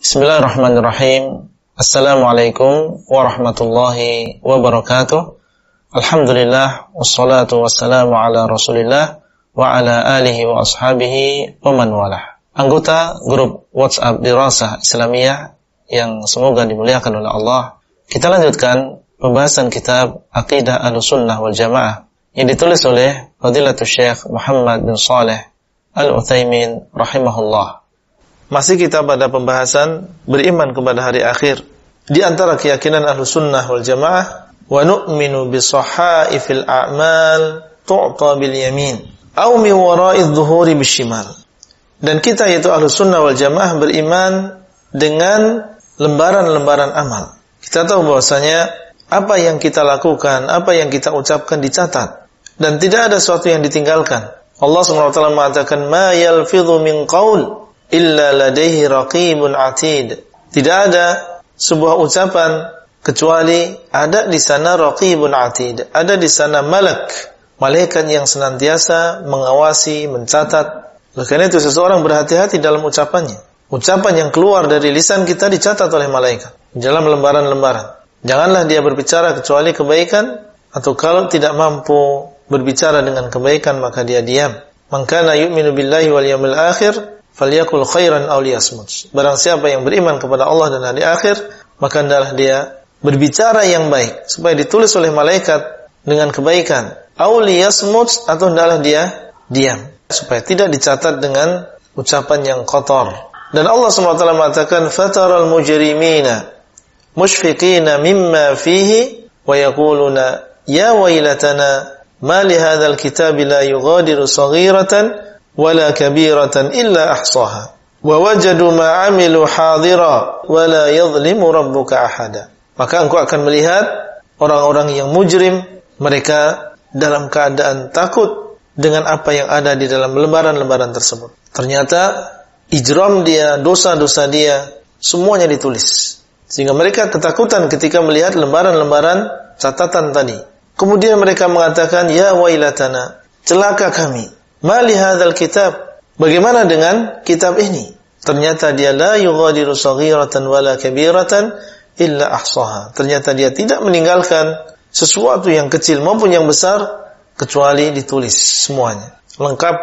Bismillahirrahmanirrahim. Assalamualaikum warahmatullahi wabarakatuh. Alhamdulillah, wassalatu wassalamu ala Rasulillah wa ala alihi wa ashabihi wa man walah. Anggota grup WhatsApp Dirasah Islamiyah yang semoga dimuliakan oleh Allah, kita lanjutkan pembahasan kitab Aqidah Ahlussunnah wal Jamaah yang ditulis oleh Fadilatul Syekh Muhammad bin Shalih Al-Utsaimin rahimahullah. Masih kita pada pembahasan beriman kepada hari akhir. Di antara keyakinan Ahlussunnah wal Jamaah, wa nu'minu bi sahaifil a'mal tu'ta bil yamin aw min wara'i adh-dhuhuri bishimal. Dan kita yaitu Ahlussunnah wal Jamaah beriman dengan lembaran-lembaran amal. Kita tahu bahwasanya apa yang kita lakukan, apa yang kita ucapkan dicatat dan tidak ada sesuatu yang ditinggalkan. Allah SWT mengatakan ma yalfidhu min qaul illa ladaihi raqibun atid. Tidak ada sebuah ucapan kecuali ada di sana raqibun atid, ada di sana malaikat yang senantiasa mengawasi, mencatat. Oleh karena itu seseorang berhati-hati dalam ucapannya. Ucapan yang keluar dari lisan kita dicatat oleh malaikat dalam lembaran-lembaran. Janganlah dia berbicara kecuali kebaikan, atau kalau tidak mampu berbicara dengan kebaikan maka dia diam. Man kana yu'minu billahi wal yawmil akhir falyakul khairan aw liyasmut. Barang siapa yang beriman kepada Allah dan hari akhir, maka hendaklah dia berbicara yang baik supaya ditulis oleh malaikat dengan kebaikan. Aw liyasmut, atau hendaklah dia diam supaya tidak dicatat dengan ucapan yang kotor. Dan Allah SWT mengatakan fataral mujrimina mushfiqina mimma fihi wa yaquluna ya wailatana ma li hadzal kitabi la yughadiru saghiratan wala kabiratan illa ahsaha wa wajadu ma 'amilu hadira wala yadhlimu rabbuka ahada. Maka engkau akan melihat orang-orang yang mujrim, mereka dalam keadaan takut dengan apa yang ada di dalam lembaran-lembaran tersebut. Ternyata ijram dia, dosa-dosa dia semuanya ditulis, sehingga mereka ketakutan ketika melihat lembaran-lembaran catatan tadi. Kemudian mereka mengatakan ya wailatana, celaka kami. Mali hadzal kitab, bagaimana dengan kitab ini? Ternyata dia la yughadiru saghiratan wala kabiratan illa ahsaha. Ternyata dia tidak meninggalkan sesuatu yang kecil maupun yang besar kecuali ditulis semuanya. Lengkap,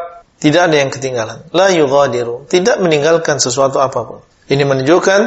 tidak ada yang ketinggalan. La yughadiru, tidak meninggalkan sesuatu apapun. Ini menunjukkan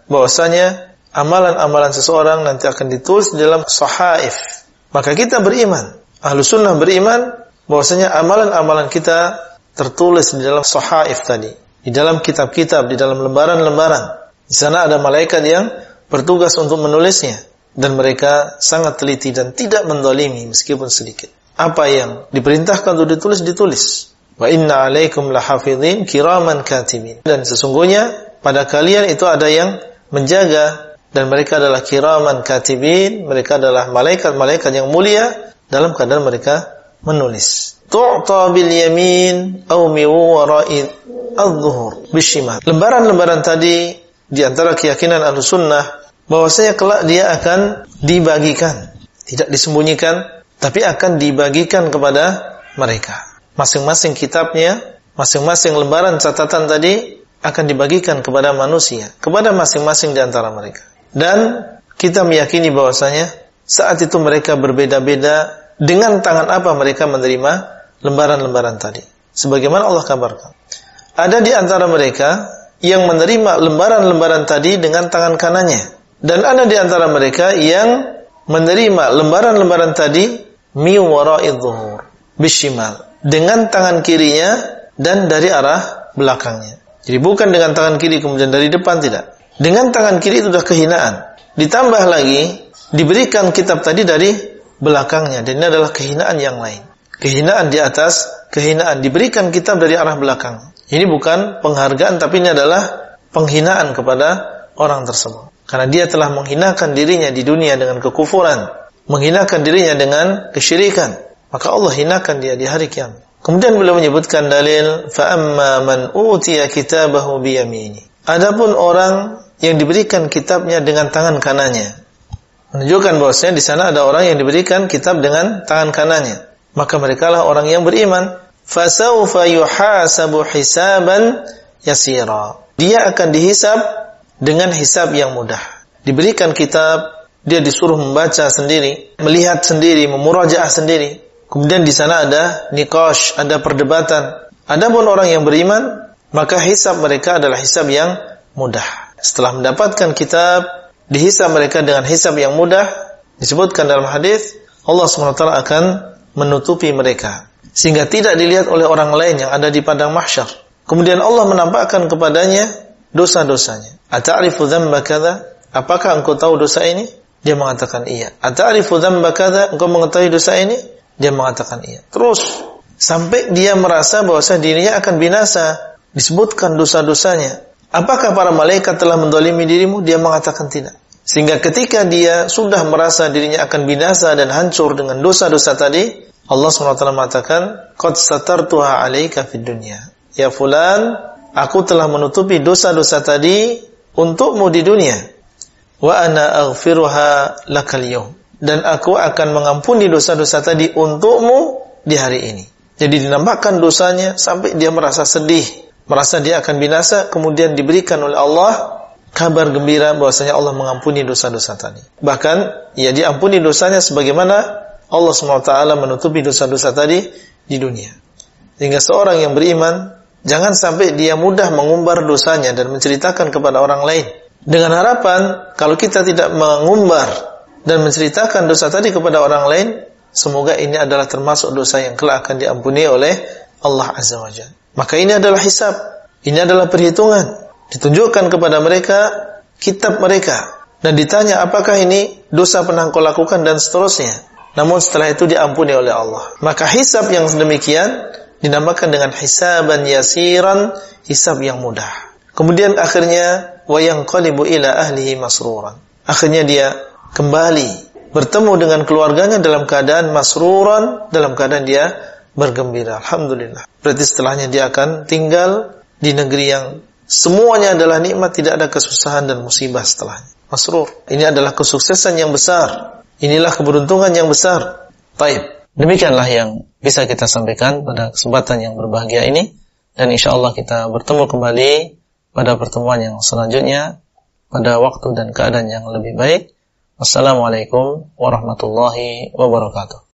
bahwasanya amalan-amalan seseorang nanti akan ditulis di dalam sahaif. Maka kita beriman, Ahlussunnah beriman bahwasanya amalan-amalan kita tertulis di dalam sahaif tadi, di dalam kitab-kitab, di dalam lembaran-lembaran. Di sana ada malaikat yang bertugas untuk menulisnya, dan mereka sangat teliti dan tidak menzalimi meskipun sedikit. Apa yang diperintahkan untuk ditulis. Wa inna 'alaikum lahafizin kiraman katibin. Dan sesungguhnya pada kalian itu ada yang menjaga, dan mereka adalah kiraman katibin, mereka adalah malaikat-malaikat yang mulia dalam keadaan mereka menulis. Tu'ta bil yamin aw min wara'i adh-dhuhur bishimal. Lembaran-lembaran tadi di antara keyakinan Ahlussunnah bahwasanya kelak dia akan dibagikan, tidak disembunyikan, tapi akan dibagikan kepada mereka. Masing-masing kitabnya, masing-masing lembaran catatan tadi akan dibagikan kepada manusia, kepada masing-masing di antara mereka. Dan kita meyakini bahwasanya saat itu mereka berbeda-beda dengan tangan apa mereka menerima lembaran-lembaran tadi. Sebagaimana Allah kabarkan, ada di antara mereka yang menerima lembaran-lembaran tadi dengan tangan kanannya, dan ada di antara mereka yang menerima lembaran-lembaran tadi mi wara'idh dhuhur bishimal, dengan tangan kirinya dan dari arah belakangnya. Jadi bukan dengan tangan kiri kemudian dari depan, tidak. Dengan tangan kiri itu sudah kehinaan. Ditambah lagi diberikan kitab tadi dari belakangnya, dan ini adalah kehinaan yang lain. Kehinaan di atas kehinaan, diberikan kitab dari arah belakang. Ini bukan penghargaan, tapi ini adalah penghinaan kepada orang tersebut. Karena dia telah menghinakan dirinya di dunia dengan kekufuran, menghinakan dirinya dengan kesyirikan, maka Allah hinakan dia di hari kiamat. Kemudian beliau menyebutkan dalil fa amma man utiya kitabahu bi yamini. Adapun orang yang diberikan kitabnya dengan tangan kanannya, menunjukkan bahwasanya di sana ada orang yang diberikan kitab dengan tangan kanannya, maka merekalah orang yang beriman. Fasawfa yuhasabu hisaban yasira. Dia akan dihisab dengan hisab yang mudah. Diberikan kitab, dia disuruh membaca sendiri, melihat sendiri, memurajaah sendiri. Kemudian di sana ada niqash, ada perdebatan. Adapun orang yang beriman, maka hisab mereka adalah hisab yang mudah. Setelah mendapatkan kitab, dihisab mereka dengan hisab yang mudah. Disebutkan dalam hadis, Allah SWT akan menutupi mereka sehingga tidak dilihat oleh orang lain yang ada di padang mahsyar. Kemudian Allah menampakkan kepadanya dosa-dosanya. Ata'rifu dzamba kadza? Apakah engkau tahu dosa ini? Dia mengatakan iya. Ata'rifu dzamba kadza? Engkau mengetahui dosa ini? Dia mengatakan iya. Terus sampai dia merasa bahwa dirinya akan binasa. Disebutkan dosa-dosanya. Apakah para malaikat telah mendolimi dirimu? Dia mengatakan tidak. Sehingga ketika dia sudah merasa dirinya akan binasa dan hancur dengan dosa-dosa tadi, Allah SWT mengatakan, Qad satartuha alaika fid dunya. Ya fulan, aku telah menutupi dosa-dosa tadi untukmu di dunia. Wa ana aghfiruha lakal yawm. Dan aku akan mengampuni dosa-dosa tadi untukmu di hari ini. Jadi dinampakkan dosanya sampai dia merasa sedih, merasa dia akan binasa, kemudian diberikan oleh Allah kabar gembira bahwasanya Allah mengampuni dosa-dosa tadi. Bahkan ya diampuni dosanya sebagaimana Allah SWT menutupi dosa-dosa tadi di dunia. Sehingga seorang yang beriman jangan sampai dia mudah mengumbar dosanya dan menceritakan kepada orang lain. Dengan harapan kalau kita tidak mengumbar dan menceritakan dosa tadi kepada orang lain, semoga ini adalah termasuk dosa yang kelak akan diampuni oleh Allah Azza wa Jalla. Maka ini adalah hisab, ini adalah perhitungan. Ditunjukkan kepada mereka kitab mereka dan ditanya apakah ini dosa pernah kau lakukan dan seterusnya. Namun setelah itu diampuni oleh Allah. Maka hisab yang sedemikian dinamakan dengan hisaban yasiran, hisab yang mudah. Kemudian akhirnya wa yanqalibu ila ahlihi masruran. Akhirnya dia kembali bertemu dengan keluarganya dalam keadaan masruran, dalam keadaan dia bergembira. Alhamdulillah. Berarti setelahnya dia akan tinggal di negeri yang semuanya adalah nikmat, tidak ada kesusahan dan musibah setelahnya. Masrur. Ini adalah kesuksesan yang besar. Inilah keberuntungan yang besar. Baik. Demikianlah yang bisa kita sampaikan pada kesempatan yang berbahagia ini. Dan insyaAllah kita bertemu kembali pada pertemuan yang selanjutnya, pada waktu dan keadaan yang lebih baik. Wassalamualaikum warahmatullahi wabarakatuh.